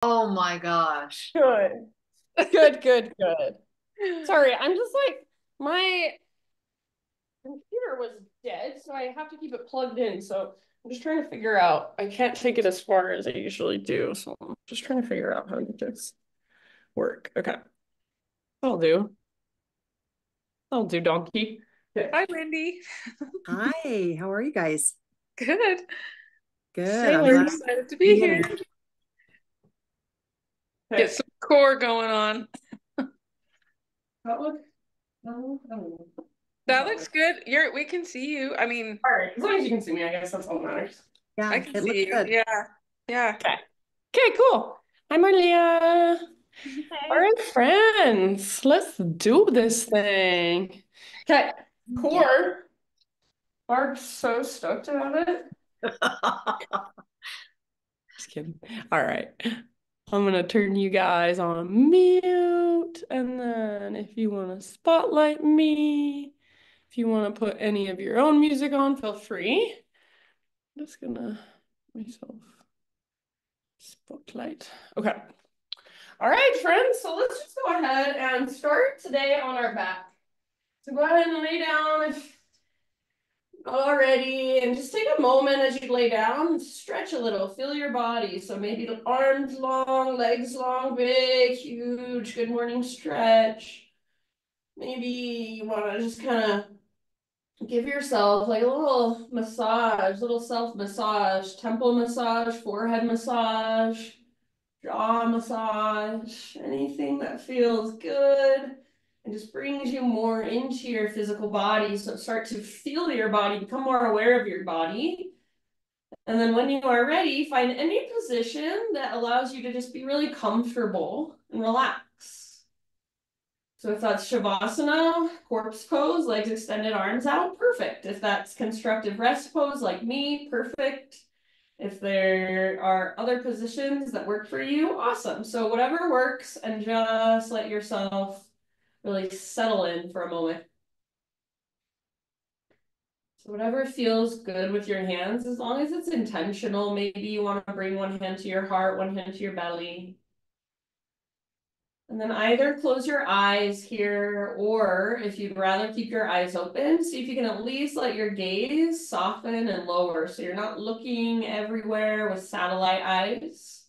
Oh my gosh. Good. Good. Sorry, I'm just like my computer was dead, so I have to keep it plugged in. So I'm just trying to figure out. I can't take it as far as I usually do, so I'm just trying to figure out how to make this work. Okay. That'll do. That'll do, donkey. Okay. Hi, Wendy. Hi, how are you guys? Good. Good. I'm We're glad Sailing. excited to to be be here. here. Get Okay. some core going on. That look. No. That looks good. We can see you. I mean, All right. As long as you can see me, I guess that's all that matters. I Yeah, can it looks see you. good. Yeah. Yeah. Okay. Okay, cool. Hi, Marlia. All Hey. right, friends, let's do this thing. Okay, Yeah. core. Barb's so stoked about it. Just kidding. All right. I'm gonna turn you guys on mute, and then if you want to spotlight me, if you want to put any of your own music on, feel free. I'm just gonna myself spotlight. Okay. All right, friends. So let's just go ahead and start today on our back. So go ahead and lay down if already, and just take a moment as you lay down, stretch a little, feel your body. So maybe the arms long, legs long, big, huge, good morning stretch. Maybe you want to just kind of give yourself like a little massage, little self massage, temple massage, forehead massage, jaw massage, anything that feels good and just brings you more into your physical body. So start to feel your body, become more aware of your body. And then when you are ready, find any position that allows you to just be really comfortable and relax. So if that's Shavasana, corpse pose, legs extended, arms out, perfect. If that's constructive rest pose like me, perfect. If there are other positions that work for you, awesome. So whatever works, and just let yourself really settle in for a moment. So whatever feels good with your hands, as long as it's intentional, maybe you want to bring one hand to your heart, one hand to your belly. And then either close your eyes here, or if you'd rather keep your eyes open, see if you can at least let your gaze soften and lower so you're not looking everywhere with satellite eyes.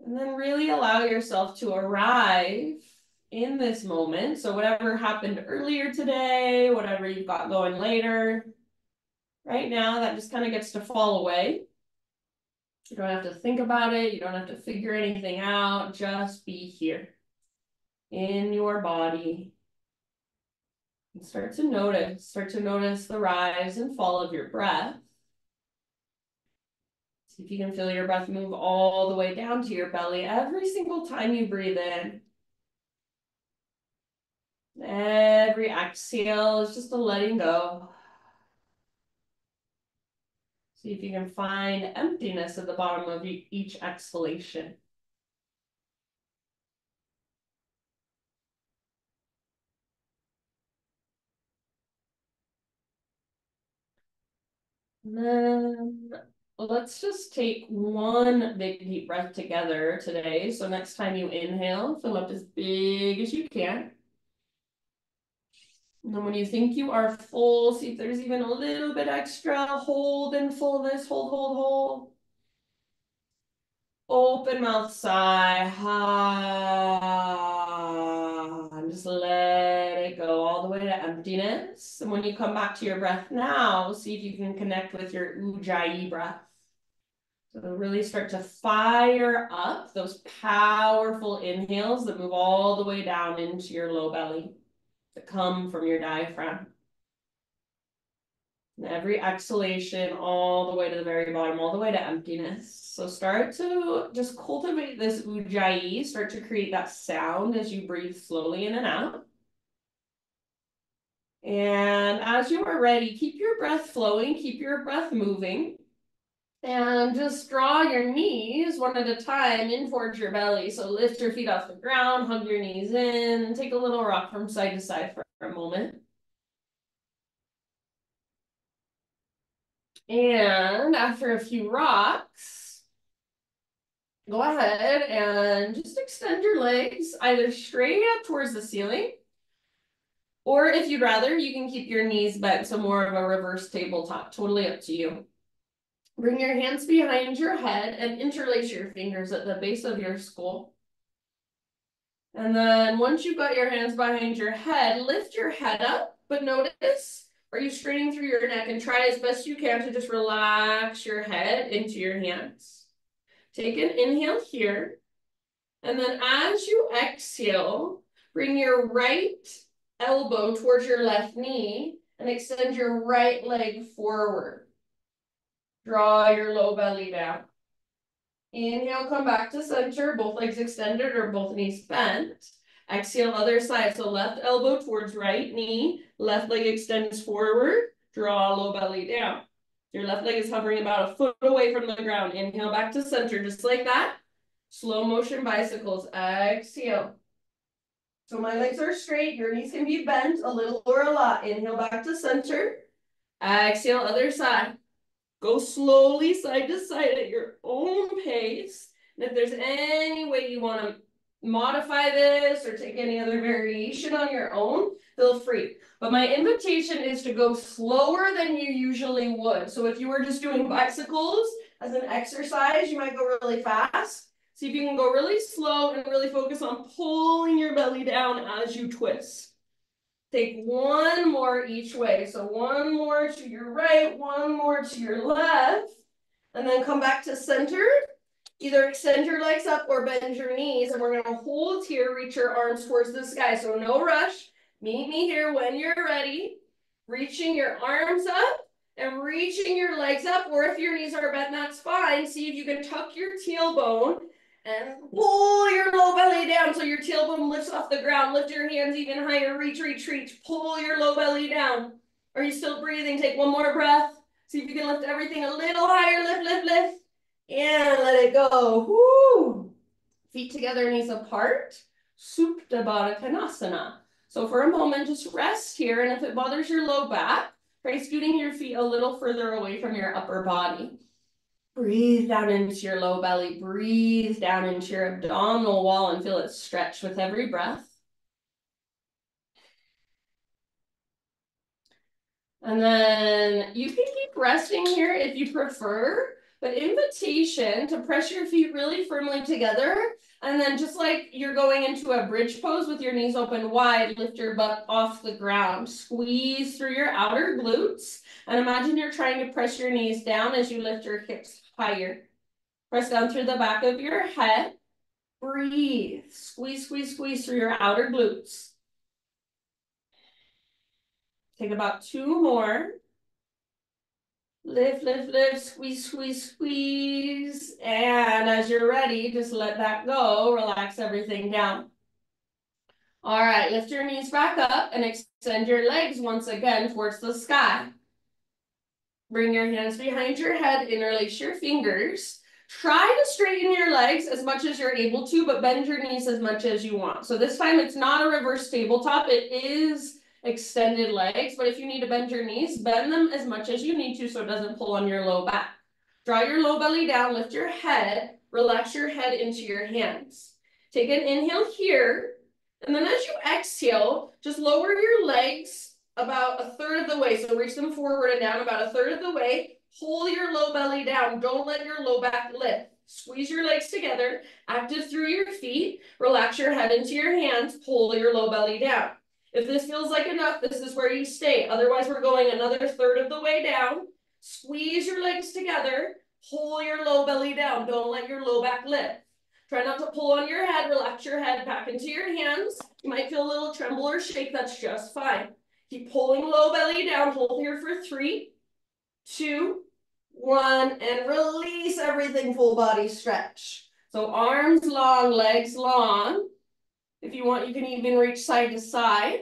And then really allow yourself to arrive in this moment. So whatever happened earlier today, whatever you've got going later, right now, that just kind of gets to fall away. You don't have to think about it. You don't have to figure anything out. Just be here in your body. And start to notice the rise and fall of your breath. See if you can feel your breath move all the way down to your belly every single time you breathe in. Every exhale is just a letting go. See if you can find emptiness at the bottom of each exhalation. And then let's just take one big deep breath together today. So next time you inhale, fill up as big as you can. And then when you think you are full, see if there's even a little bit extra. Hold in fullness, hold. Open mouth, sigh, ha, and just let it go all the way to emptiness. And when you come back to your breath now, see if you can connect with your Ujjayi breath. So really start to fire up those powerful inhales that move all the way down into your low belly, that come from your diaphragm. And every exhalation all the way to the very bottom, all the way to emptiness. So start to just cultivate this ujjayi, start to create that sound as you breathe slowly in and out. And as you are ready, keep your breath flowing, keep your breath moving. And just draw your knees one at a time in towards your belly. So lift your feet off the ground, hug your knees in, take a little rock from side to side for a moment. And after a few rocks, go ahead and just extend your legs either straight up towards the ceiling, or if you'd rather, you can keep your knees bent, so more of a reverse tabletop, totally up to you. Bring your hands behind your head and interlace your fingers at the base of your skull. And then once you've got your hands behind your head, lift your head up, but notice, are you straining through your neck? And try as best you can to just relax your head into your hands. Take an inhale here. And then as you exhale, bring your right elbow towards your left knee and extend your right leg forward. Draw your low belly down. Inhale, come back to center, both legs extended or both knees bent. Exhale, other side. So left elbow towards right knee, left leg extends forward, draw low belly down. Your left leg is hovering about a foot away from the ground. Inhale, back to center, just like that. Slow motion bicycles, exhale. So my legs are straight, your knees can be bent a little or a lot. Inhale, back to center. Exhale, other side. Go slowly side to side at your own pace. And if there's any way you want to modify this or take any other variation on your own, feel free. But my invitation is to go slower than you usually would. So if you were just doing bicycles as an exercise, you might go really fast. See if you can go really slow and really focus on pulling your belly down as you twist. Take one more each way. So one more to your right, one more to your left, and then come back to center. Either extend your legs up or bend your knees, and we're gonna hold here, reach your arms towards the sky. So no rush. Meet me here when you're ready. Reaching your arms up and reaching your legs up, or if your knees are bent, that's fine. See if you can tuck your tailbone and pull your low belly down so your tailbone lifts off the ground. Lift your hands even higher. Reach, reach, reach. Pull your low belly down. Are you still breathing? Take one more breath. See if you can lift everything a little higher. Lift, lift, lift. And let it go. Woo. Feet together, knees apart. Supta Baddha Konasana. So for a moment, just rest here. And if it bothers your low back, try scooting your feet a little further away from your upper body. Breathe down into your low belly. Breathe down into your abdominal wall and feel it stretch with every breath. And then you can keep resting here if you prefer, but invitation to press your feet really firmly together. And then just like you're going into a bridge pose with your knees open wide, lift your butt off the ground. Squeeze through your outer glutes. And imagine you're trying to press your knees down as you lift your hips higher. Press down through the back of your head. Breathe. Squeeze, squeeze, squeeze through your outer glutes. Take about 2 more. Lift, lift, lift, squeeze, squeeze, squeeze. And as you're ready, just let that go. Relax everything down. All right, lift your knees back up and extend your legs once again towards the sky. Bring your hands behind your head, interlace your fingers. Try to straighten your legs as much as you're able to, but bend your knees as much as you want. So this time it's not a reverse tabletop, it is extended legs, but if you need to bend your knees, bend them as much as you need to so it doesn't pull on your low back. Draw your low belly down, lift your head, relax your head into your hands. Take an inhale here, and then as you exhale, just lower your legs about a third of the way. So reach them forward and down about a third of the way. Pull your low belly down. Don't let your low back lift. Squeeze your legs together, active through your feet. Relax your head into your hands. Pull your low belly down. If this feels like enough, this is where you stay. Otherwise, we're going another third of the way down. Squeeze your legs together. Pull your low belly down. Don't let your low back lift. Try not to pull on your head. Relax your head back into your hands. You might feel a little tremble or shake. That's just fine. Keep pulling low belly down. Hold here for 3, 2, 1, and release everything. Full body stretch. So arms long, legs long. If you want, you can even reach side to side.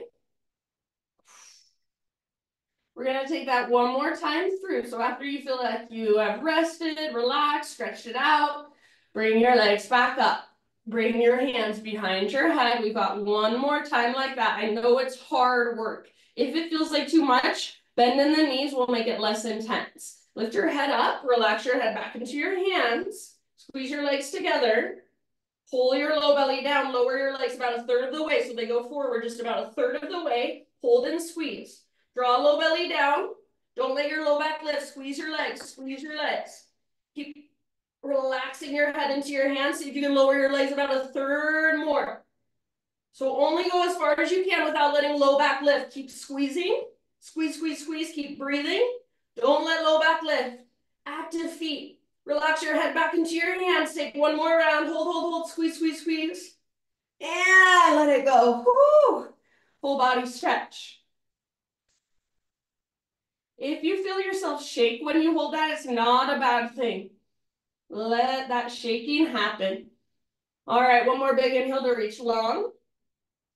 We're going to take that one more time through. So after you feel like you have rested, relaxed, stretched it out, bring your legs back up. Bring your hands behind your head. We've got one more time like that. I know it's hard work. If it feels like too much, bend in the knees will make it less intense. Lift your head up, relax your head back into your hands. Squeeze your legs together. Pull your low belly down, lower your legs about a third of the way. So they go forward just about a third of the way. Hold and squeeze. Draw low belly down. Don't let your low back lift. Squeeze your legs, squeeze your legs. Keep relaxing your head into your hands. See if you can lower your legs about a third more. So only go as far as you can without letting low back lift. Keep squeezing. Squeeze, squeeze, squeeze. Keep breathing. Don't let low back lift. Active feet. Relax your head back into your hands. Take one more round. Hold, hold, hold. Squeeze, squeeze, squeeze. And let it go. Woo! Full body stretch. If you feel yourself shake when you hold that, it's not a bad thing. Let that shaking happen. All right, one more big inhale to reach long.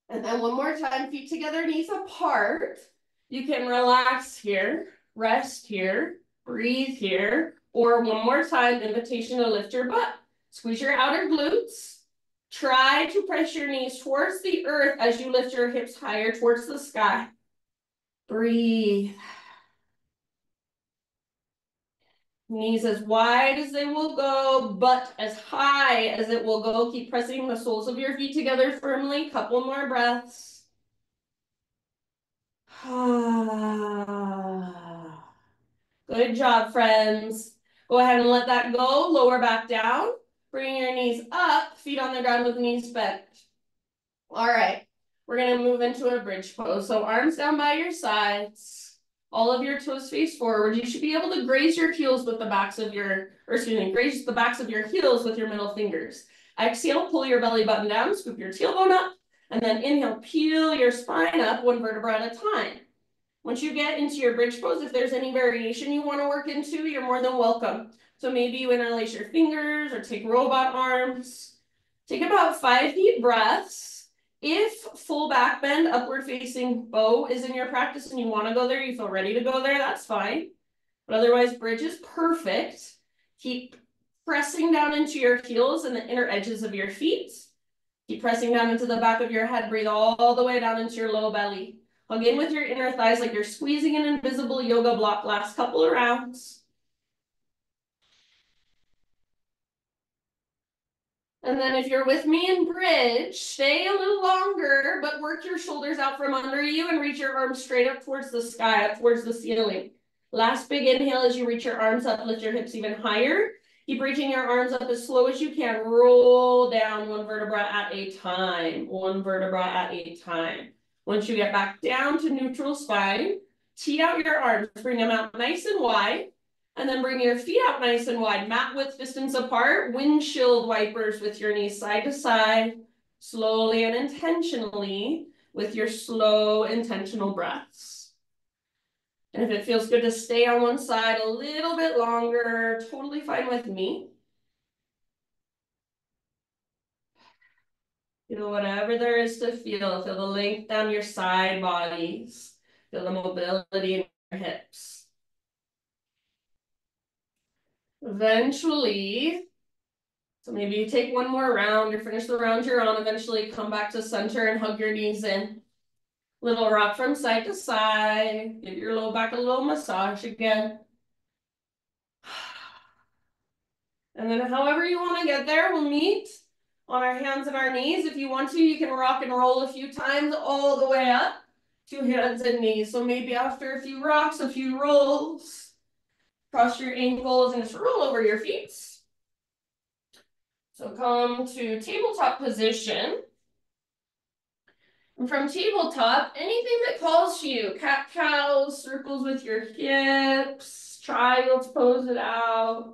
And then one more time, feet together, knees apart. You can relax here, rest here, breathe here, or one more time, invitation to lift your butt. Squeeze your outer glutes. Try to press your knees towards the earth as you lift your hips higher towards the sky. Breathe. Knees as wide as they will go, butt as high as it will go. Keep pressing the soles of your feet together firmly. Couple more breaths. Good job, friends. Go ahead and let that go. Lower back down. Bring your knees up, feet on the ground with knees bent. All right, we're gonna move into a bridge pose. So arms down by your sides, all of your toes face forward. You should be able to graze your heels with the backs of your, graze the backs of your heels with your middle fingers. Exhale, pull your belly button down, scoop your tailbone up, and then inhale, peel your spine up one vertebra at a time. Once you get into your bridge pose, if there's any variation you want to work into, you're more than welcome. So maybe you interlace your fingers or take robot arms. Take about 5 deep breaths. If full back bend, upward facing bow is in your practice and you want to go there, you feel ready to go there, that's fine. But otherwise, bridge is perfect. Keep pressing down into your heels and the inner edges of your feet. Keep pressing down into the back of your head. Breathe all the way down into your low belly. Hug in with your inner thighs like you're squeezing an invisible yoga block. Last couple of rounds. And then if you're with me in bridge, stay a little longer, but work your shoulders out from under you and reach your arms straight up towards the sky, up towards the ceiling. Last big inhale as you reach your arms up, lift your hips even higher. Keep reaching your arms up as slow as you can. Roll down one vertebra at a time. One vertebra at a time. Once you get back down to neutral spine, tee out your arms. Bring them out nice and wide. And then bring your feet out nice and wide. Mat width distance apart. Windshield wipers with your knees side to side. Slowly and intentionally with your slow, intentional breaths. And if it feels good to stay on one side a little bit longer, totally fine with me. Feel whatever there is to feel. Feel the length down your side bodies. Feel the mobility in your hips. Eventually, so maybe you take one more round or finish the round you're on. Eventually come back to center and hug your knees in. Little rock from side to side. Give your low back a little massage again. And then however you want to get there, we'll meet on our hands and our knees. If you want to, you can rock and roll a few times all the way up to hands and knees. So maybe after a few rocks, a few rolls, cross your ankles and just roll over your feet. So come to tabletop position. And from tabletop, anything that calls to you. Cat-cows, circles with your hips, child's pose it out.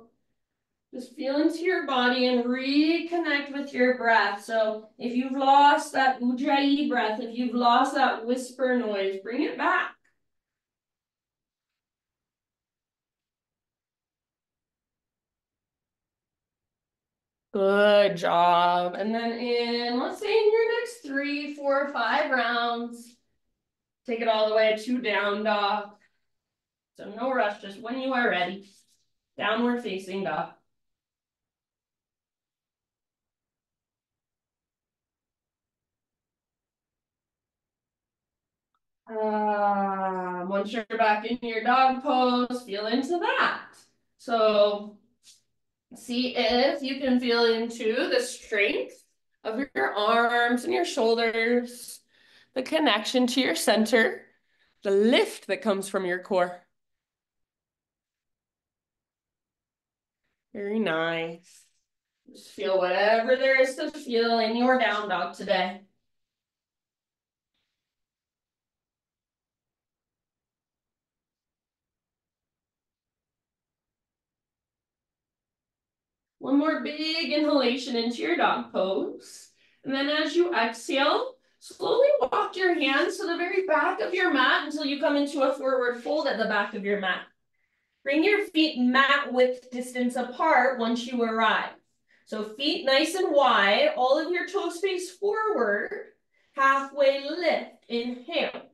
Just feel into your body and reconnect with your breath. So if you've lost that ujjayi breath, if you've lost that whisper noise, bring it back. Good job. And then let's say in your next 3, 4, 5 rounds, take it all the way to down dog. So no rush, just when you are ready. Downward facing dog. Once you're back in your dog pose, feel into that. So See if you can feel into the strength of your arms and your shoulders, the connection to your center, the lift that comes from your core. Very nice. Just feel whatever there is to feel in your down dog today. One more big inhalation into your dog pose. And then as you exhale, slowly walk your hands to the very back of your mat until you come into a forward fold at the back of your mat. Bring your feet mat width distance apart once you arrive. So feet nice and wide, all of your toes face forward, halfway lift, inhale.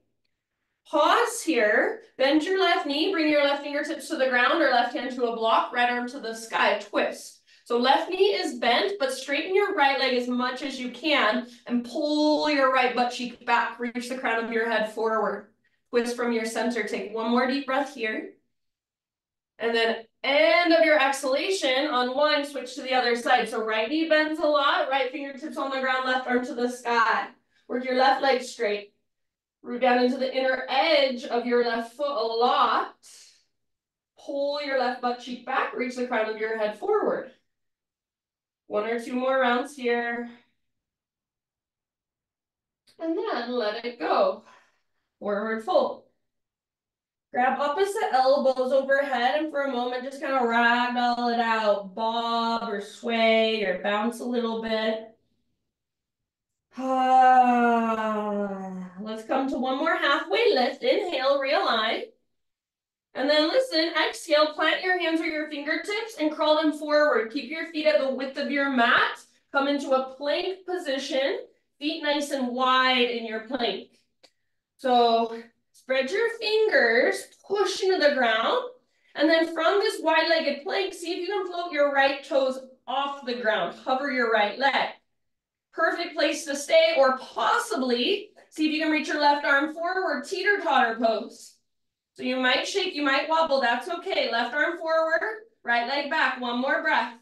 Pause here, bend your left knee, bring your left fingertips to the ground or left hand to a block, right arm to the sky, twist. So left knee is bent, but straighten your right leg as much as you can and pull your right butt cheek back, reach the crown of your head forward. Twist from your center, take one more deep breath here. And then end of your exhalation, unwind, switch to the other side. So right knee bends a lot, right fingertips on the ground, left arm to the sky. Work your left leg straight. Root down into the inner edge of your left foot a lot. Pull your left butt cheek back, reach the crown of your head forward. One or two more rounds here. And then let it go. Forward fold. Grab opposite elbows overhead and for a moment just kind of ragdoll it out. Bob or sway or bounce a little bit. Let's come to one more halfway lift. Inhale, realign. And then listen, exhale, plant your hands or your fingertips and crawl them forward. Keep your feet at the width of your mat. Come into a plank position. Feet nice and wide in your plank. So spread your fingers, push into the ground. And then from this wide-legged plank, see if you can float your right toes off the ground. Hover your right leg. Perfect place to stay, or possibly see if you can reach your left arm forward, teeter-totter pose. So you might shake, you might wobble, that's okay. Left arm forward, right leg back, one more breath.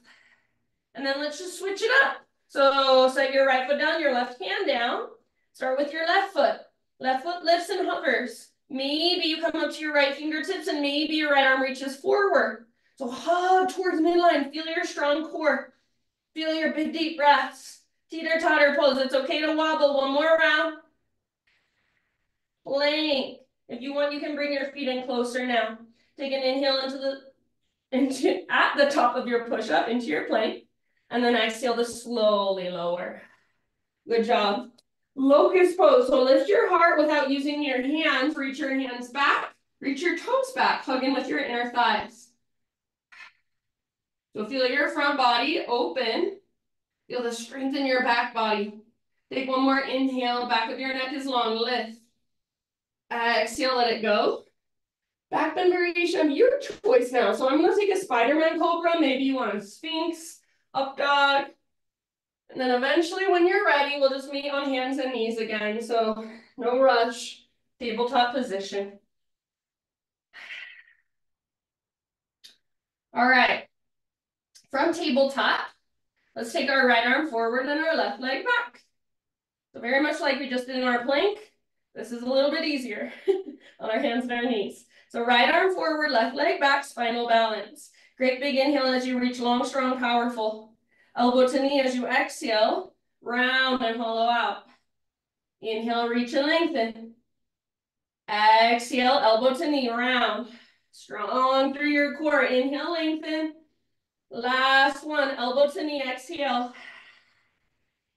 And then let's just switch it up. So set your right foot down, your left hand down. Start with your left foot. Left foot lifts and hovers. Maybe you come up to your right fingertips and maybe your right arm reaches forward. So hug towards midline, feel your strong core. Feel your big deep breaths. Teeter-totter pose, it's okay to wobble, one more round. Plank. If you want, you can bring your feet in closer now. Take an inhale at the top of your push-up into your plank. And then exhale to slowly lower. Good job. Locust pose. So lift your heart without using your hands. Reach your hands back. Reach your toes back. Hug in with your inner thighs. So feel your front body open. Feel the strength in your back body. Take one more inhale. Back of your neck is long. Lift. Exhale, let it go. Back bend variation of your choice now. So I'm going to take a Spider-Man Cobra. Maybe you want a Sphinx, up dog. And then eventually when you're ready, we'll just meet on hands and knees again. So no rush, tabletop position. All right, from tabletop, let's take our right arm forward and our left leg back. So very much like we just did in our plank, this is a little bit easier on our hands and our knees. So right arm forward, left leg back, spinal balance. Great big inhale as you reach long, strong, powerful. Elbow to knee as you exhale, round and hollow out. Inhale, reach and lengthen. Exhale, elbow to knee, round. Strong through your core. Inhale, lengthen. Last one, elbow to knee, exhale.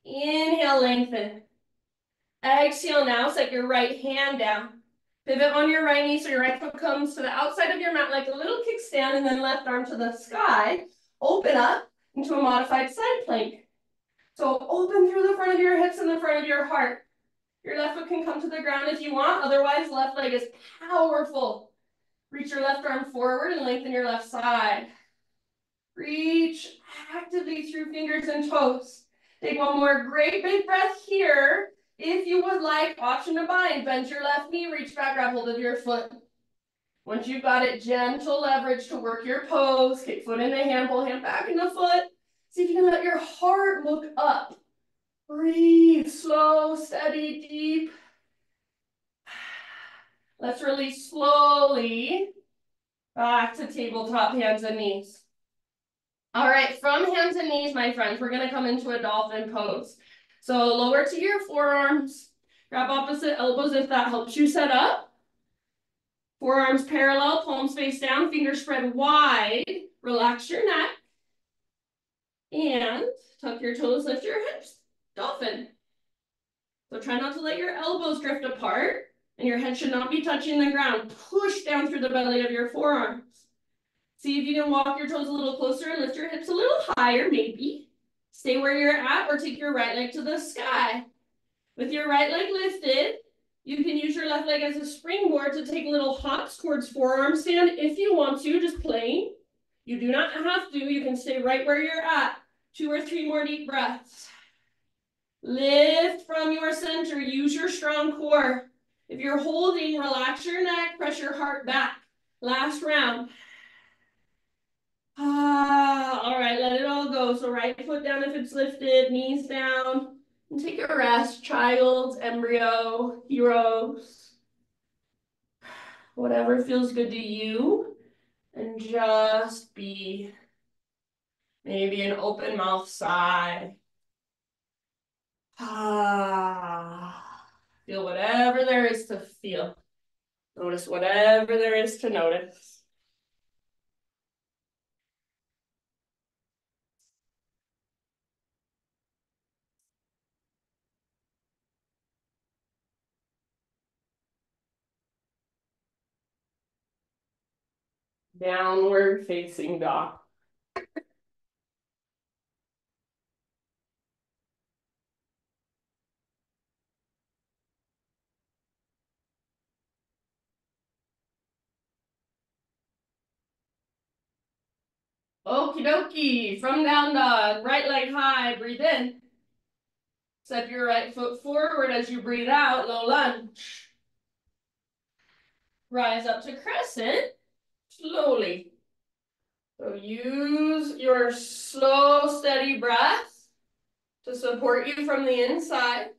Inhale, lengthen. Exhale now, set your right hand down. Pivot on your right knee so your right foot comes to the outside of your mat like a little kickstand and then left arm to the sky. Open up into a modified side plank. So open through the front of your hips and the front of your heart. Your left foot can come to the ground if you want, otherwise left leg is powerful. Reach your left arm forward and lengthen your left side. Reach actively through fingers and toes. Take one more great big breath here. If you would like, option to bind, bend your left knee, reach back, grab hold of your foot. Once you've got it, gentle leverage to work your pose. Kick foot in the hand, pull hand back in the foot. See if you can let your heart look up. Breathe, slow, steady, deep. Let's release slowly back to tabletop, hands and knees. All right, from hands and knees, my friends, we're gonna come into a dolphin pose. So lower to your forearms, grab opposite elbows if that helps you set up. Forearms parallel, palms face down, fingers spread wide. Relax your neck. And tuck your toes, lift your hips. Dolphin. So try not to let your elbows drift apart, and your head should not be touching the ground. Push down through the belly of your forearms. See if you can walk your toes a little closer and lift your hips a little higher, maybe. Stay where you're at or take your right leg to the sky. With your right leg lifted, you can use your left leg as a springboard to take little hops towards forearm stand if you want to, just playing. You do not have to. You can stay right where you're at. 2 or 3 more deep breaths. Lift from your center. Use your strong core. If you're holding, relax your neck, press your heart back. Last round. All right, let it all go. So right foot down if it's lifted, knees down. And take a rest, child, embryo, heroes. Whatever feels good to you. And just be. Maybe an open mouth sigh. Feel whatever there is to feel. Notice whatever there is to notice. Downward facing dog. Okie dokie, from down dog, right leg high, breathe in. Step your right foot forward as you breathe out, low lunge. Rise up to crescent, slowly. So use your slow, steady breath to support you from the inside.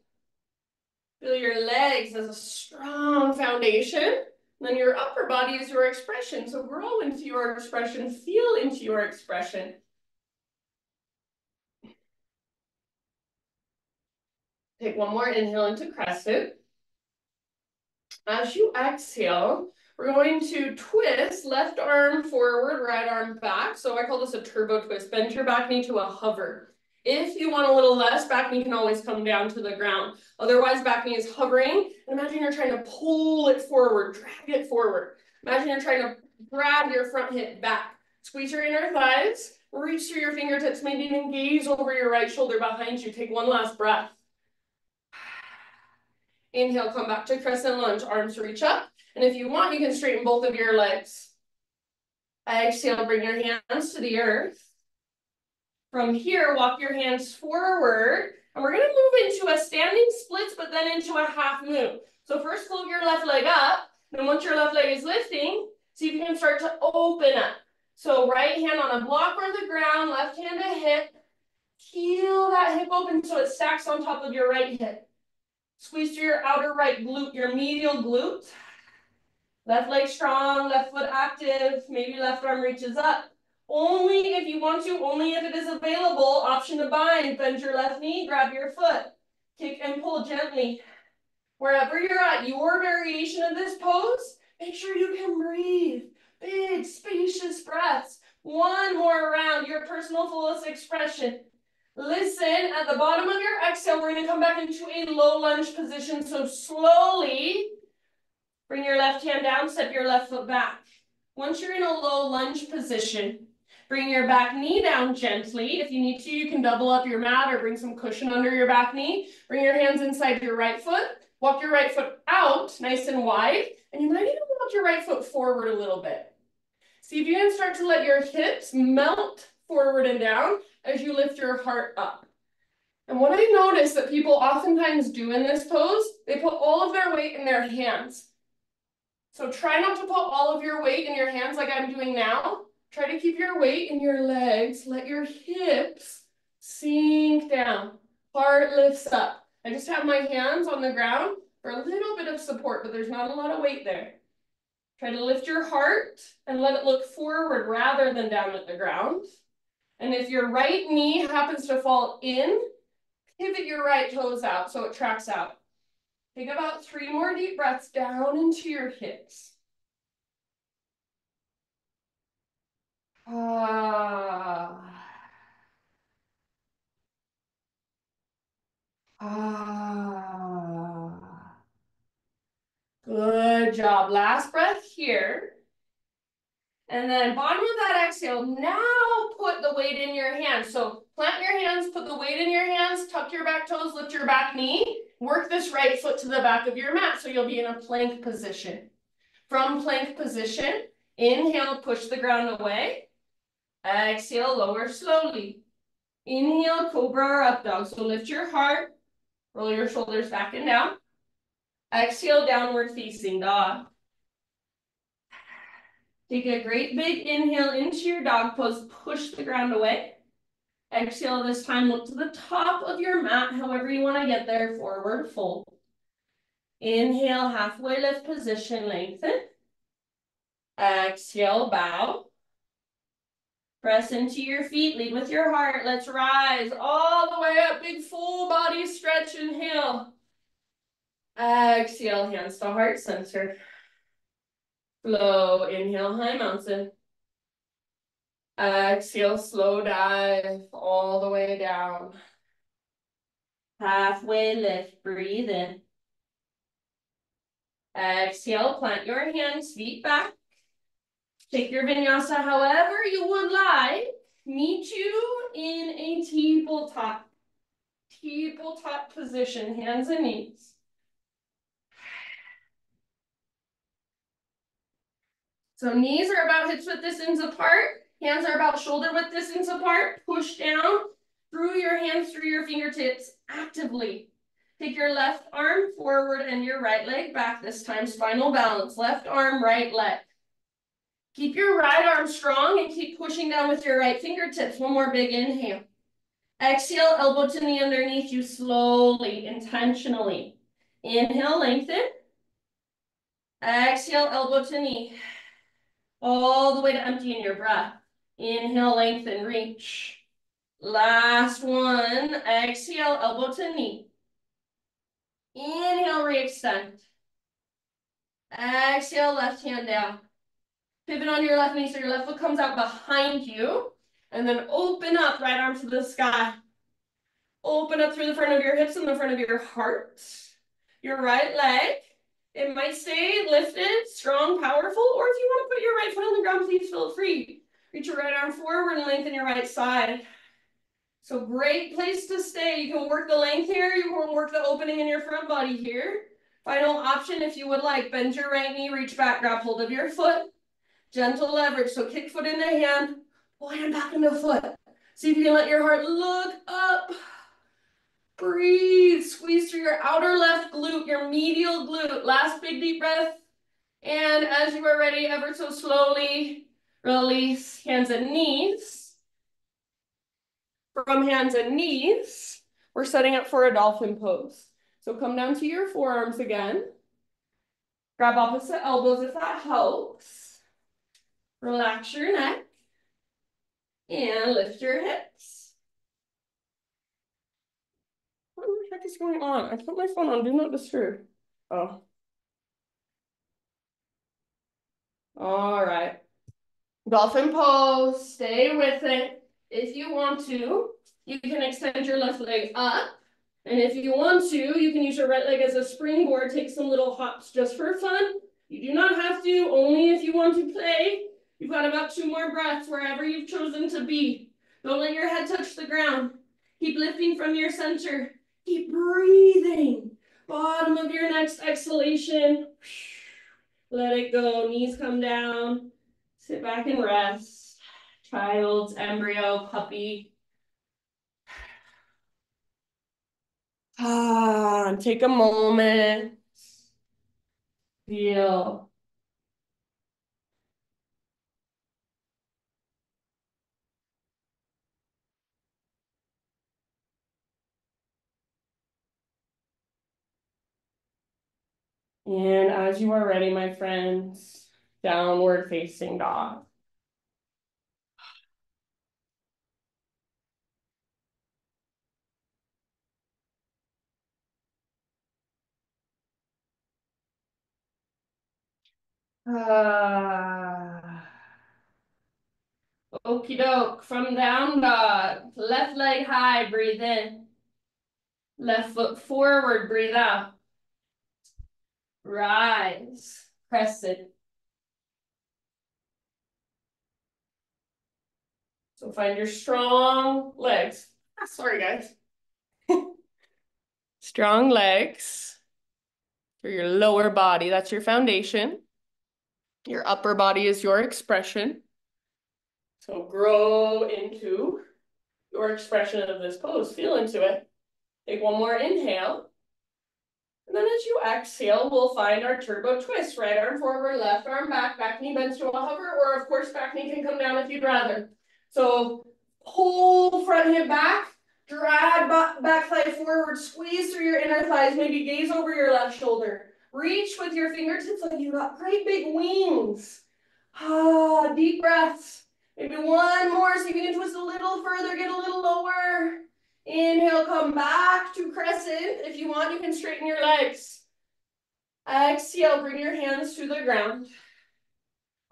Feel your legs as a strong foundation. Then your upper body is your expression. So grow into your expression, feel into your expression. Take one more inhale into crescent. As you exhale, we're going to twist left arm forward, right arm back. So I call this a turbo twist. Bend your back knee to a hover. If you want a little less, back knee can always come down to the ground. Otherwise, back knee is hovering. And imagine you're trying to pull it forward, drag it forward. Imagine you're trying to grab your front hip back. Squeeze your inner thighs, reach through your fingertips, maybe even gaze over your right shoulder behind you. Take one last breath. Inhale, come back to crescent lunge, arms reach up. And if you want, you can straighten both of your legs. Exhale, bring your hands to the earth. From here, walk your hands forward. And we're gonna move into a standing splits, but then into a half moon. So first float your left leg up. Then once your left leg is lifting, see if you can start to open up. So right hand on a block or the ground, left hand to hip. Heel that hip open so it stacks on top of your right hip. Squeeze through your outer right glute, your medial glute. Left leg strong, left foot active, maybe left arm reaches up. Only if you want to, only if it is available. Option to bind, bend your left knee, grab your foot. Kick and pull gently. Wherever you're at, your variation of this pose, make sure you can breathe. Big, spacious breaths. One more round, your personal fullest expression. Listen, at the bottom of your exhale, we're going to come back into a low lunge position. So slowly bring your left hand down, step your left foot back. Once you're in a low lunge position, bring your back knee down gently. If you need to, you can double up your mat or bring some cushion under your back knee. Bring your hands inside your right foot. Walk your right foot out nice and wide. And you might even walk your right foot forward a little bit. See if you can start to let your hips melt forward and down as you lift your heart up. And what I notice that people oftentimes do in this pose, they put all of their weight in their hands. So try not to put all of your weight in your hands like I'm doing now. Try to keep your weight in your legs. Let your hips sink down. Heart lifts up. I just have my hands on the ground for a little bit of support, but there's not a lot of weight there. Try to lift your heart and let it look forward rather than down at the ground. And if your right knee happens to fall in, pivot your right toes out so it tracks out. Take about 3 more deep breaths down into your hips. Ah. Ah. Good job. Last breath here. And then bottom of that exhale, now put the weight in your hands. So plant your hands, put the weight in your hands, tuck your back toes, lift your back knee. Work this right foot to the back of your mat so you'll be in a plank position. From plank position, inhale, push the ground away. Exhale, lower slowly. Inhale, cobra or up dog. So lift your heart, roll your shoulders back and down. Exhale, downward facing dog. Take a great big inhale into your dog pose, push the ground away. Exhale, this time look to the top of your mat, however you want to get there, forward fold. Inhale, halfway lift position, lengthen. Exhale, bow. Press into your feet, lead with your heart. Let's rise all the way up, big full body stretch, inhale. Exhale, hands to heart center. Flow, inhale, high mountain. Exhale, slow dive all the way down. Halfway lift, breathe in. Exhale, plant your hands, feet back. Take your vinyasa however you would like. Meet you in a tabletop position, hands and knees. So knees are about hips width distance apart. Hands are about shoulder width distance apart. Push down through your hands, through your fingertips, actively. Take your left arm forward and your right leg back this time. Spinal balance, left arm, right leg. Keep your right arm strong and keep pushing down with your right fingertips. One more big inhale. Exhale, elbow to knee underneath you slowly, intentionally. Inhale, lengthen. Exhale, elbow to knee. All the way to emptying your breath. Inhale, lengthen, reach. Last one. Exhale, elbow to knee. Inhale, re-extend. Exhale, left hand down. Pivot on your left knee so your left foot comes out behind you. And then open up, right arm to the sky. Open up through the front of your hips and the front of your heart. Your right leg, it might stay lifted, strong, powerful, or if you want to put your right foot on the ground, please feel free. Reach your right arm forward and lengthen your right side. So great place to stay. You can work the length here. You can work the opening in your front body here. Final option, if you would like, bend your right knee, reach back, grab hold of your foot. Gentle leverage, so kick foot into hand, pull hand back into foot. See if you can let your heart look up. Breathe, squeeze through your outer left glute, your medial glute. Last big deep breath. And as you are ready, ever so slowly, release hands and knees. From hands and knees, we're setting up for a dolphin pose. So come down to your forearms again. Grab opposite elbows if that helps. Relax your neck. And lift your hips. What the heck is going on? I put my phone on Do Not Disturb. Oh. All right. Dolphin pose. Stay with it. If you want to, you can extend your left leg up. And if you want to, you can use your right leg as a springboard. Take some little hops just for fun. You do not have to, only if you want to play. You've got about 2 more breaths wherever you've chosen to be. Don't let your head touch the ground. Keep lifting from your center. Keep breathing. Bottom of your next exhalation. Let it go. Knees come down. Sit back and rest. Child's embryo, puppy. Take a moment. Feel. And as you are ready, my friends, downward facing dog. Okie doke, from down dog, left leg high, breathe in. Left foot forward, breathe out. Rise, crescent. So find your strong legs. Sorry, guys. Strong legs for your lower body. That's your foundation. Your upper body is your expression. So grow into your expression of this pose. Feel into it. Take one more inhale. And then as you exhale, we'll find our turbo twist. Right arm forward, left arm back, back knee bends to a hover, or of course, back knee can come down if you'd rather. So pull front hip back, drag back thigh forward, squeeze through your inner thighs, maybe gaze over your left shoulder. Reach with your fingertips like you got great big wings. Deep breaths. Maybe one more so you can twist a little further, get a little lower. Inhale, come back to crescent. If you want, you can straighten your legs. Exhale, bring your hands to the ground.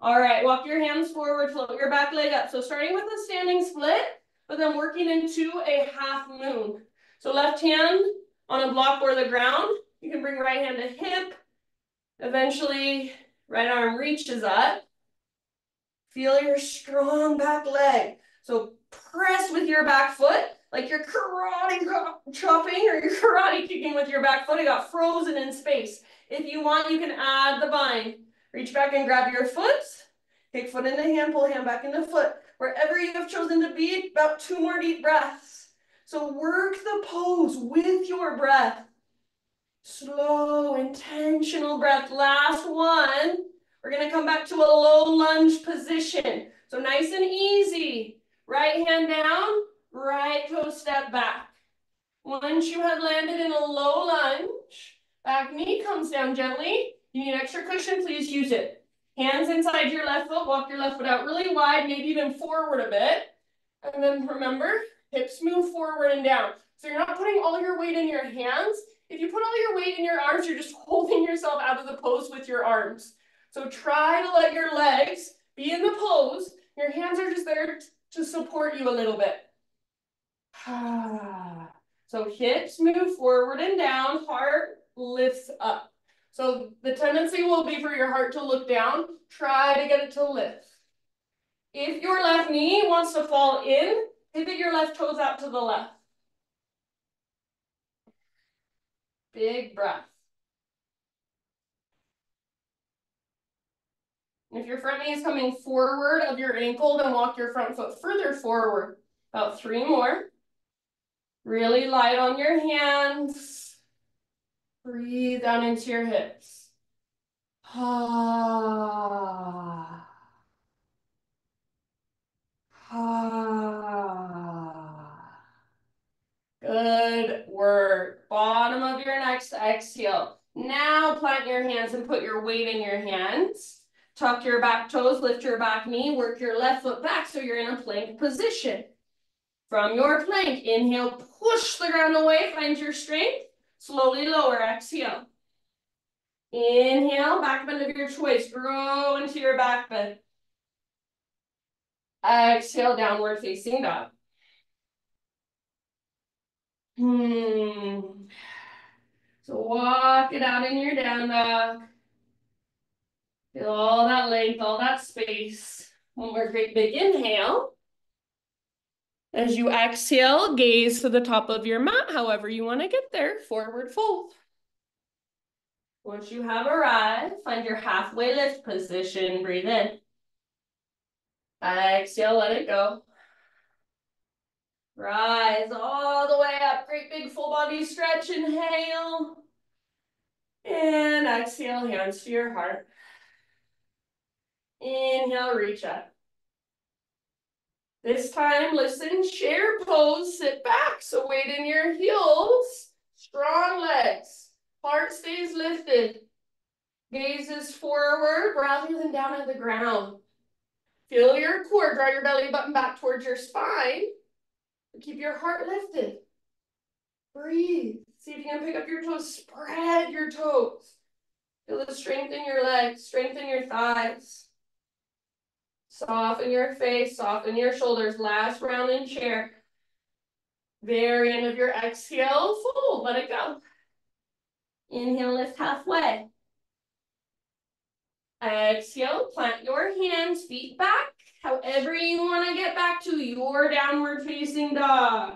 All right, walk your hands forward, float your back leg up. So starting with a standing split, but then working into a half moon. So left hand on a block or the ground. You can bring right hand to hip. Eventually, right arm reaches up. Feel your strong back leg. So press with your back foot, like you're karate chopping or you're karate kicking with your back foot. It got frozen in space. If you want, you can add the bind. Reach back and grab your foot. Take foot into hand, pull hand back into foot. Wherever you have chosen to be, about 2 more deep breaths. So work the pose with your breath. Slow, intentional breath. Last one. We're going to come back to a low lunge position. So nice and easy. Right hand down, right toe step back. Once you have landed in a low lunge, back knee comes down gently. You need extra cushion, please use it. Hands inside your left foot, walk your left foot out really wide, maybe even forward a bit. And then remember, hips move forward and down. So you're not putting all your weight in your hands. If you put all your weight in your arms, you're just holding yourself out of the pose with your arms. So try to let your legs be in the pose. Your hands are just there to support you a little bit. So hips move forward and down, heart lifts up. So the tendency will be for your heart to look down. Try to get it to lift. If your left knee wants to fall in, pivot your left toes out to the left. Big breath. If your front knee is coming forward of your ankle, then walk your front foot further forward. About 3 more. Really light on your hands. Breathe down into your hips. Ah. Ah. Good work. Bottom of your next exhale. Now plant your hands and put your weight in your hands. Tuck your back toes, lift your back knee, work your left foot back so you're in a plank position. From your plank, inhale, push the ground away, find your strength. Slowly lower, exhale. Inhale, back bend of your choice, grow into your back bend. Exhale, downward facing dog. So walk it out in your down dog. Feel all that length, all that space. One more great big inhale. As you exhale, gaze to the top of your mat, however you want to get there, forward fold. Once you have arrived, find your halfway lift position, breathe in. Exhale, let it go. Rise all the way up, great big full body stretch, inhale. And exhale, hands to your heart. Inhale, reach up. This time, listen, chair pose, sit back. So weight in your heels, strong legs, heart stays lifted. Gaze is forward rather than down at the ground. Feel your core, draw your belly button back towards your spine. Keep your heart lifted. Breathe. See if you can pick up your toes, spread your toes. Feel the strength in your legs, strengthen your thighs. Soften your face, soften your shoulders. Last round in chair. Very end of your exhale, fold, let it go. Inhale, lift halfway. Exhale, plant your hands, feet back. However you want to get back to your downward facing dog.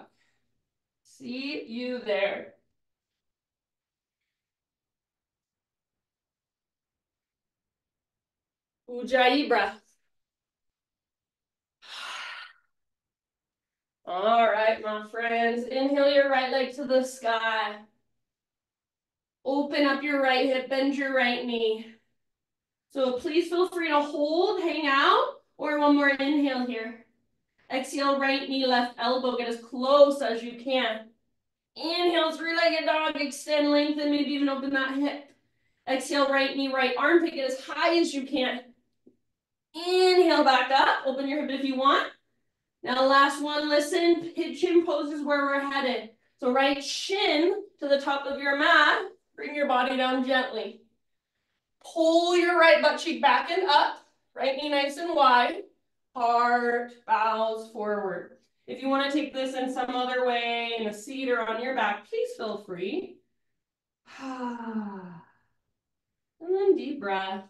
See you there. Ujjayi breath. All right, my friends. Inhale your right leg to the sky. Open up your right hip, bend your right knee. So please feel free to hold, hang out, or one more inhale here. Exhale, right knee, left elbow. Get as close as you can. Inhale, three-legged dog. Extend, lengthen, maybe even open that hip. Exhale, right knee, right armpit. Get as high as you can. Inhale, back up. Open your hip if you want. Now last one, listen. Chin pose is where we're headed. So right shin to the top of your mat. Bring your body down gently. Pull your right butt cheek back and up. Right knee nice and wide. Heart bows forward. If you want to take this in some other way, in a seat or on your back, please feel free. And then deep breaths.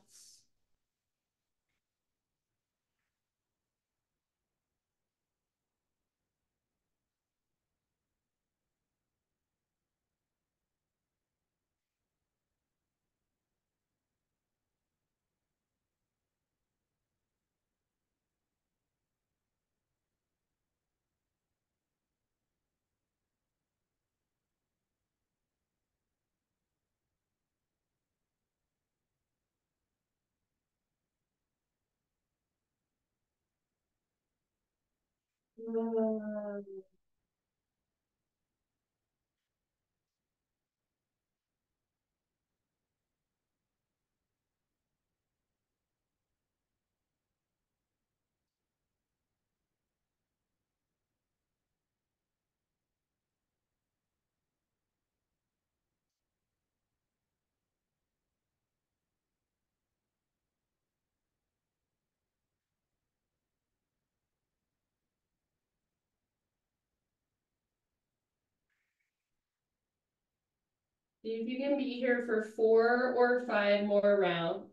See if you can be here for 4 or 5 more rounds.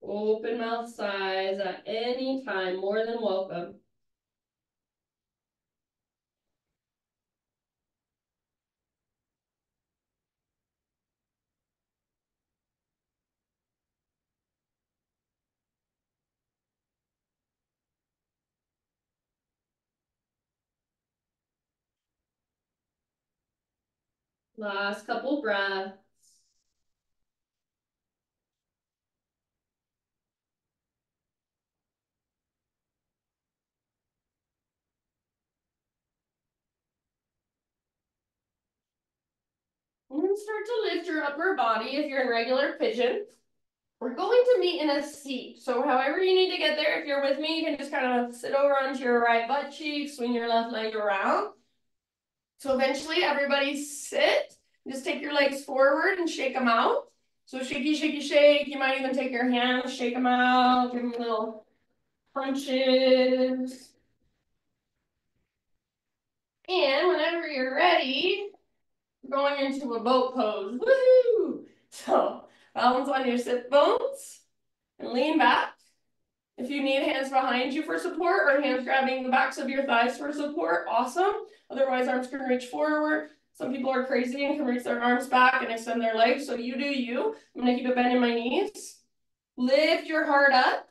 Open mouth sighs at any time, more than welcome. Last couple breaths. And then start to lift your upper body if you're in regular pigeon. We're going to meet in a seat. So however you need to get there, if you're with me, you can just kind of sit over onto your right butt cheek, swing your left leg around. So eventually everybody sit. Just take your legs forward and shake them out. So shaky, shaky, shake. You might even take your hands, shake them out, give them little punches. And whenever you're ready, we're going into a boat pose. Woohoo! So balance on your sit bones and lean back. If you need hands behind you for support or hands grabbing the backs of your thighs for support, awesome. Otherwise, arms can reach forward. Some people are crazy and can reach their arms back and extend their legs. So you do you. I'm gonna keep it bending my knees. Lift your heart up.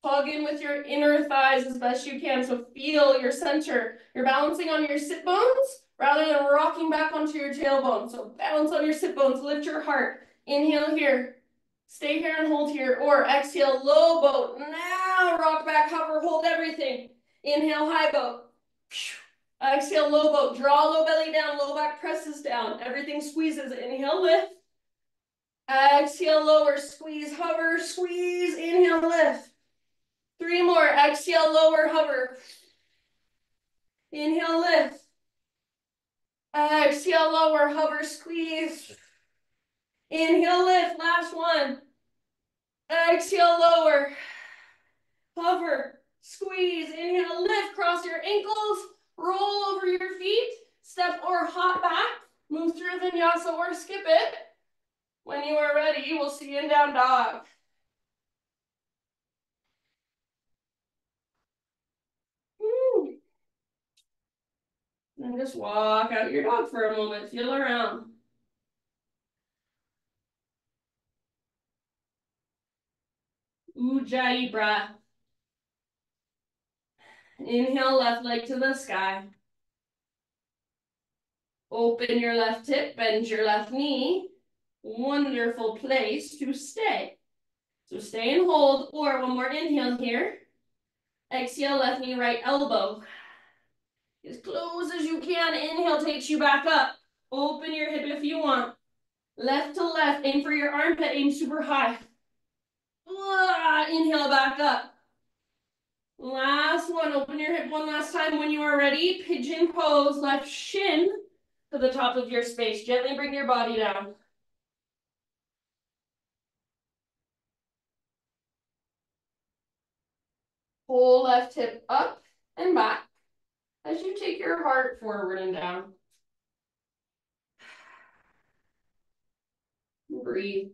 Hug in with your inner thighs as best you can. So feel your center. You're balancing on your sit bones rather than rocking back onto your tailbone. So balance on your sit bones. Lift your heart. Inhale here. Stay here and hold here. Or exhale, low boat. Now rock back, hover, hold everything. Inhale, high boat. Exhale, low boat. Draw low belly down, low back presses down. Everything squeezes. Inhale, lift. Exhale, lower, squeeze, hover, squeeze. Inhale, lift. 3 more. Exhale, lower, hover. Inhale, lift. Exhale, lower, hover, squeeze. Inhale, lift. Last one. Exhale, lower. Hover, squeeze. Inhale, lift. Cross your ankles. Roll over your feet. Step or hop back. Move through vinyasa or skip it. When you are ready, we'll see you in down dog. Woo. And just walk out your dog for a moment. Feel around. Ujjayi breath. Inhale, left leg to the sky. Open your left hip, bend your left knee. Wonderful place to stay. So stay and hold, or one more inhale here. Exhale, left knee, right elbow. As close as you can. Inhale takes you back up. Open your hip if you want. Left to left, aim for your armpit, aim super high. Inhale back up. Last one, open your hip one last time when you are ready. Pigeon pose, left shin to the top of your space. Gently bring your body down. Whole left hip up and back as you take your heart forward and down. Breathe.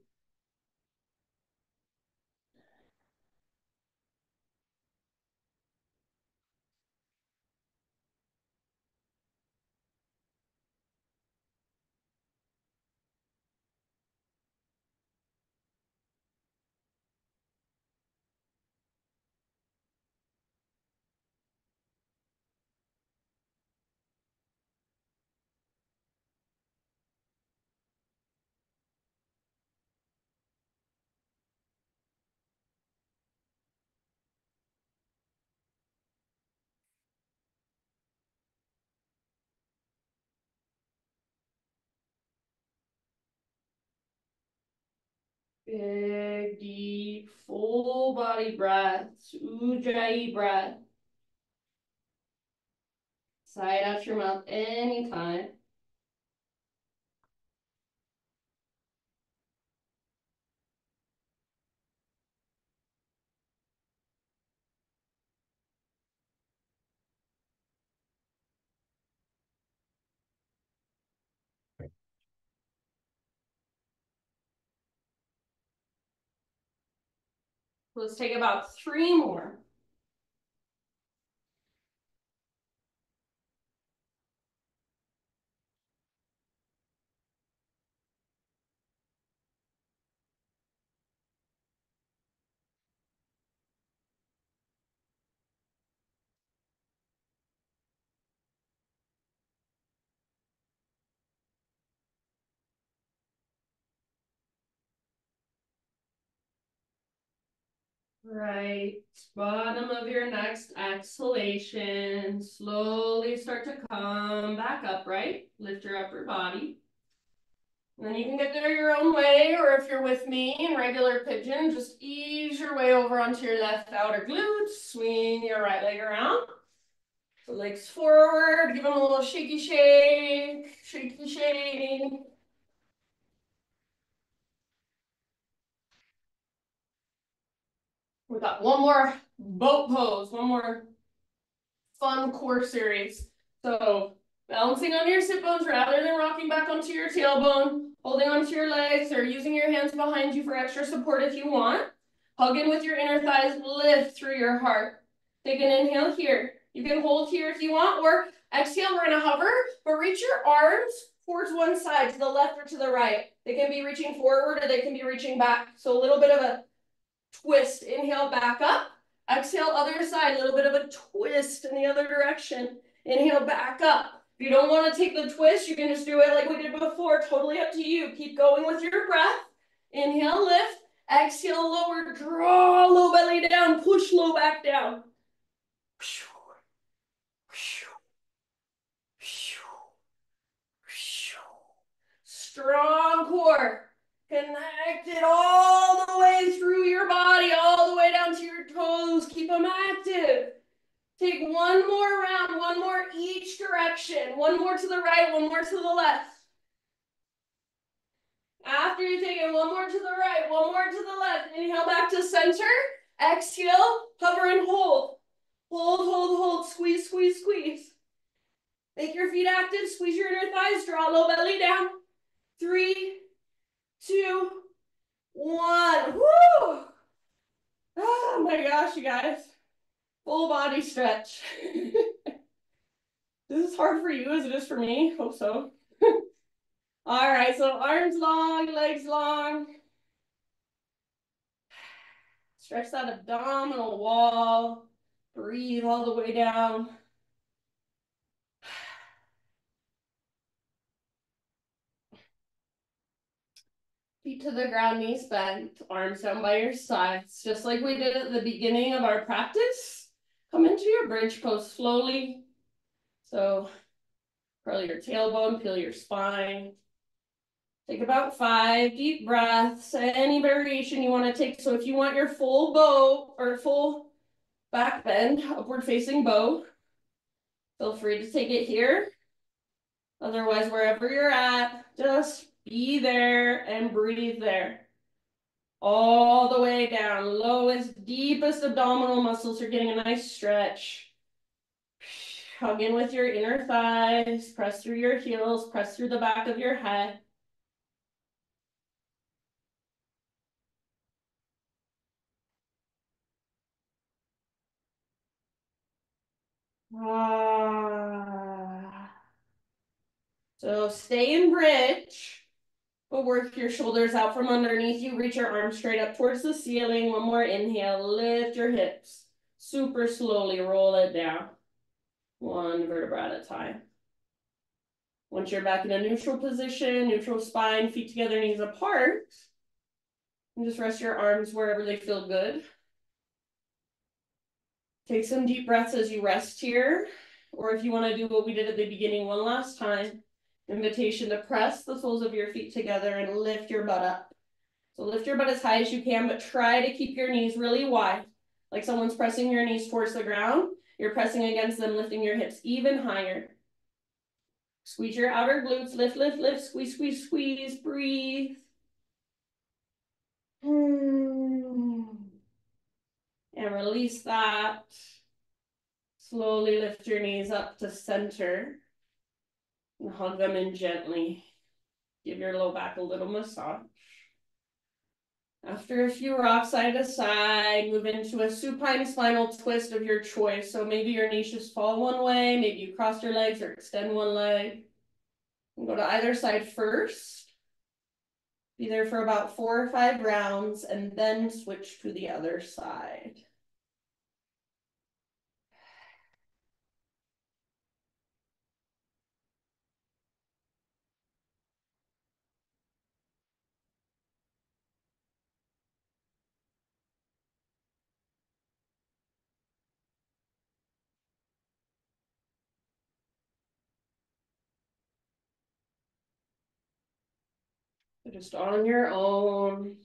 Big, deep, full body breaths. Ujjayi breath. Side out your mouth anytime. Let's take about 3 more. Right, bottom of your next exhalation. Slowly start to come back upright. Lift your upper body. And then you can get there your own way, or if you're with me in regular pigeon, just ease your way over onto your left outer glute. Swing your right leg around. So legs forward, give them a little shaky shake, shaky shake. We got one more boat pose, one more fun core series. So balancing on your sit bones rather than rocking back onto your tailbone, holding onto your legs or using your hands behind you for extra support if you want. Hug in with your inner thighs, lift through your heart. Take an inhale here. You can hold here if you want, or exhale, we're gonna hover, but reach your arms towards one side, to the left or to the right. They can be reaching forward or they can be reaching back. So a little bit of a twist. Inhale, back up. Exhale, other side. A little bit of a twist in the other direction. Inhale, back up. If you don't want to take the twist, you can just do it like we did before. Totally up to you. Keep going with your breath. Inhale, lift. Exhale, lower. Draw low belly down. Push low back down. Take one more round, one more each direction. One more to the right, one more to the left. After you take it, one more to the right, one more to the left. Inhale back to center. Exhale, hover and hold. Hold, hold, hold. Squeeze, squeeze, squeeze. Make your feet active. Squeeze your inner thighs. Draw low belly down. 3, 2, 1. Woo! Oh my gosh, you guys. Full body stretch. This is hard for you as it is for me. Hope so. All right, so arms long, legs long. Stretch that abdominal wall. Breathe all the way down. Feet to the ground, knees bent, arms down by your sides. Just like we did at the beginning of our practice. Come into your bridge pose slowly. So curl your tailbone, peel your spine. Take about 5 deep breaths, any variation you want to take. So if you want your full bow or full back bend, upward facing bow, feel free to take it here. Otherwise, wherever you're at, just be there and breathe there. All the way down, lowest, deepest abdominal muscles are getting a nice stretch. Hug in with your inner thighs, press through your heels, press through the back of your head. So stay in bridge, but work your shoulders out from underneath you. Reach your arms straight up towards the ceiling. One more inhale, lift your hips. Super slowly roll it down. One vertebra at a time. Once you're back in a neutral position, neutral spine, feet together, knees apart, and just rest your arms wherever they feel good. Take some deep breaths as you rest here, or if you want to do what we did at the beginning one last time, invitation to press the soles of your feet together and lift your butt up. So lift your butt as high as you can, but try to keep your knees really wide, like someone's pressing your knees towards the ground. You're pressing against them, lifting your hips even higher. Squeeze your outer glutes, lift, lift, lift, squeeze, squeeze, squeeze, breathe. And release that. Slowly lift your knees up to center and hug them in gently. Give your low back a little massage. After a few rocks side to side, move into a supine spinal twist of your choice. So maybe your knees just fall one way, maybe you cross your legs or extend one leg. And go to either side first. Be there for about 4 or 5 rounds and then switch to the other side. So just on your own,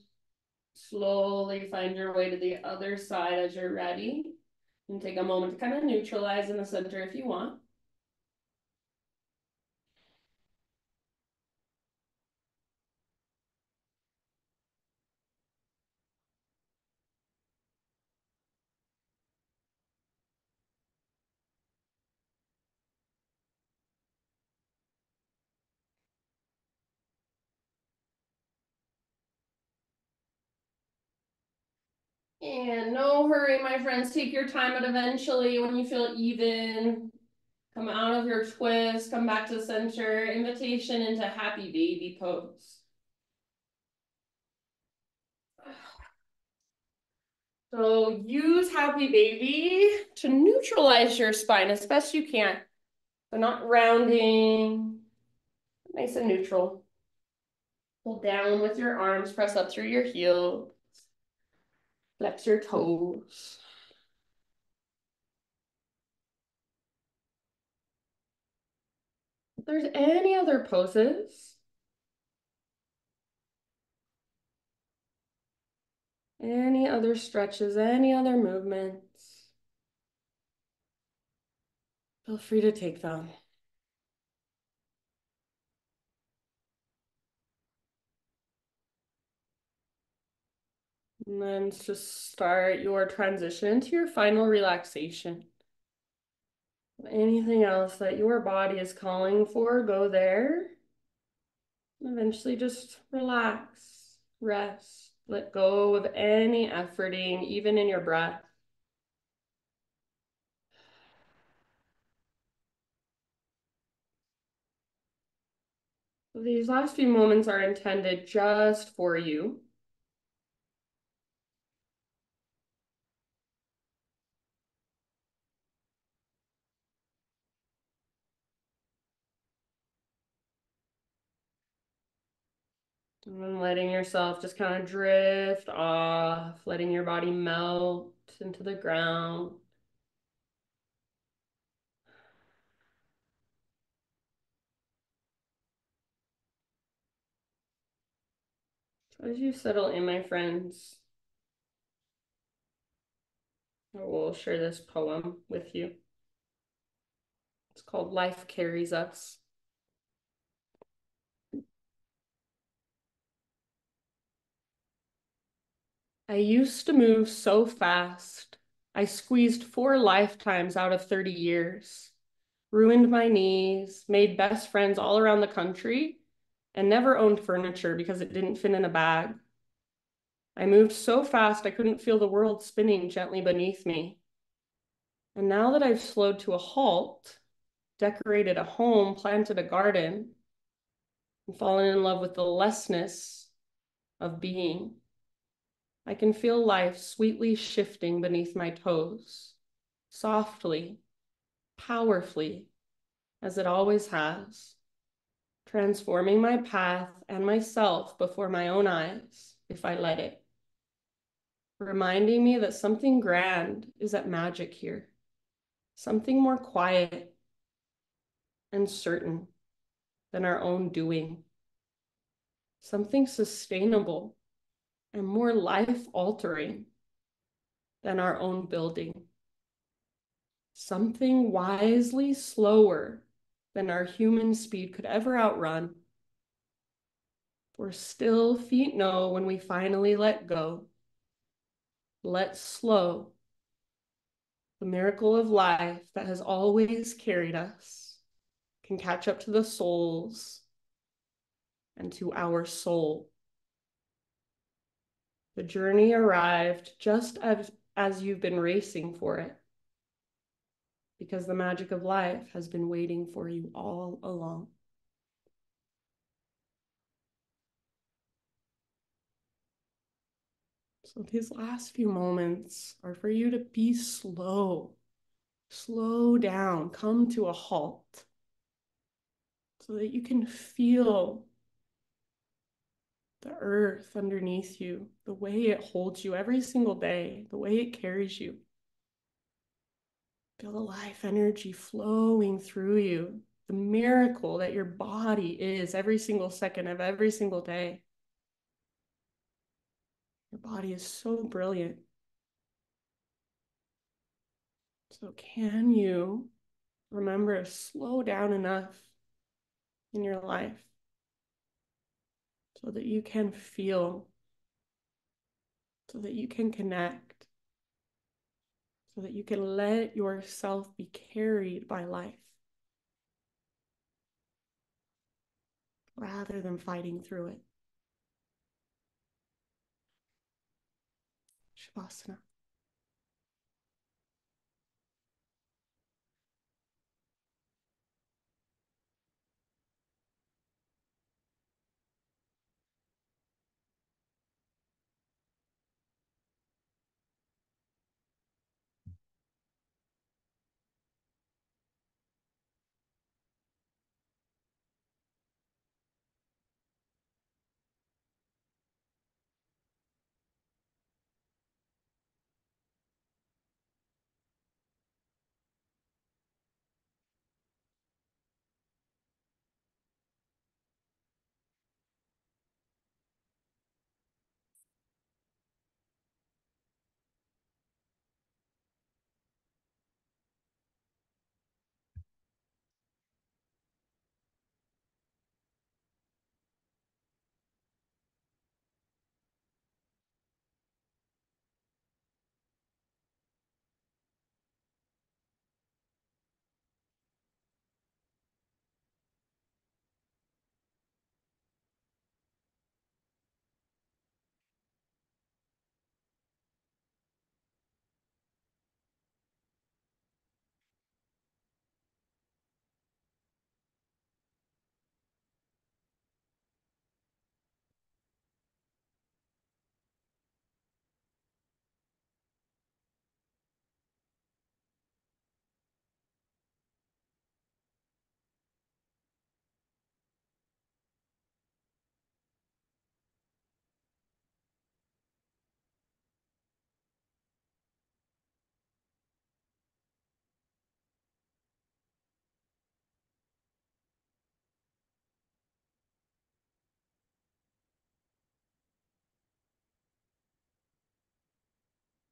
slowly find your way to the other side as you're ready. And take a moment to kind of neutralize in the center if you want. And no hurry, my friends. Take your time, but eventually, when you feel even, come out of your twist, come back to center. Invitation into happy baby pose. So use happy baby to neutralize your spine as best you can. So not rounding, nice and neutral. Pull down with your arms, press up through your heels. Flex your toes. If there's any other poses, any other stretches, any other movements, Feel free to take them. And then just start your transition to your final relaxation. Anything else that your body is calling for, go there. Eventually just relax, rest, let go of any efforting, even in your breath. These last few moments are intended just for you. And letting yourself just kind of drift off, letting your body melt into the ground. So as you settle in, my friends, I will share this poem with you. It's called Life Carries Us. I used to move so fast. I squeezed 4 lifetimes out of 30 years, ruined my knees, made best friends all around the country, and never owned furniture because it didn't fit in a bag. I moved so fast I couldn't feel the world spinning gently beneath me. And now that I've slowed to a halt, decorated a home, planted a garden, and fallen in love with the lessness of being, I can feel life sweetly shifting beneath my toes, softly, powerfully, as it always has, transforming my path and myself before my own eyes, if I let it, reminding me that something grand is at magic here, something more quiet and certain than our own doing, something sustainable and more life-altering than our own building, something wisely slower than our human speed could ever outrun. For still feet know when we finally let go, let slow, the miracle of life that has always carried us can catch up to the souls and to our soul. The journey arrived just as you've been racing for it, because the magic of life has been waiting for you all along. So these last few moments are for you to be slow, slow down, come to a halt, so that you can feel the earth underneath you, the way it holds you every single day, the way it carries you. Feel the life energy flowing through you, the miracle that your body is every single second of every single day. Your body is so brilliant. So can you remember to slow down enough in your life so that you can feel, so that you can connect, so that you can let yourself be carried by life rather than fighting through it. Shavasana.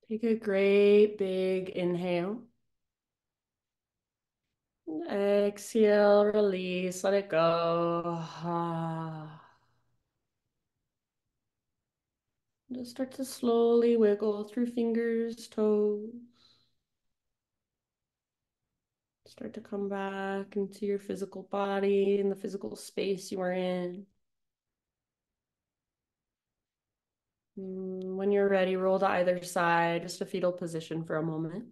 Take a great big inhale. Exhale, release, let it go. Just start to slowly wiggle through fingers, toes. Start to come back into your physical body and the physical space you are in. When you're ready, roll to either side, just a fetal position for a moment.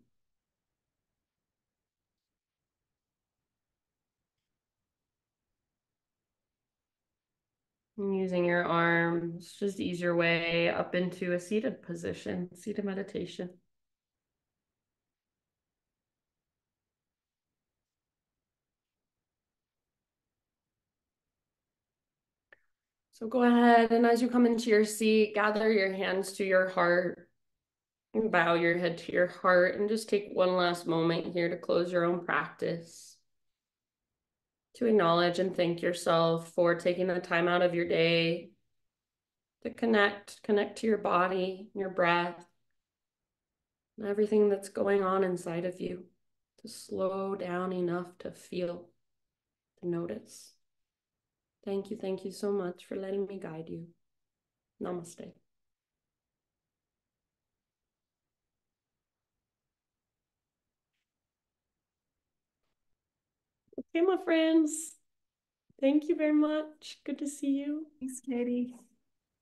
And using your arms, just ease your way up into a seated position, seated meditation. So go ahead, and as you come into your seat, gather your hands to your heart and bow your head to your heart, and just take one last moment here to close your own practice, to acknowledge and thank yourself for taking the time out of your day to connect to your body, your breath, and everything that's going on inside of you, to slow down enough to feel, to notice. Thank you so much for letting me guide you. Namaste. Okay, my friends. Thank you very much. Good to see you. Thanks, Katie.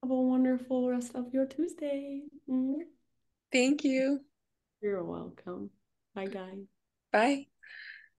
Have a wonderful rest of your Tuesday. Thank you. You're welcome. Bye, guys. Bye.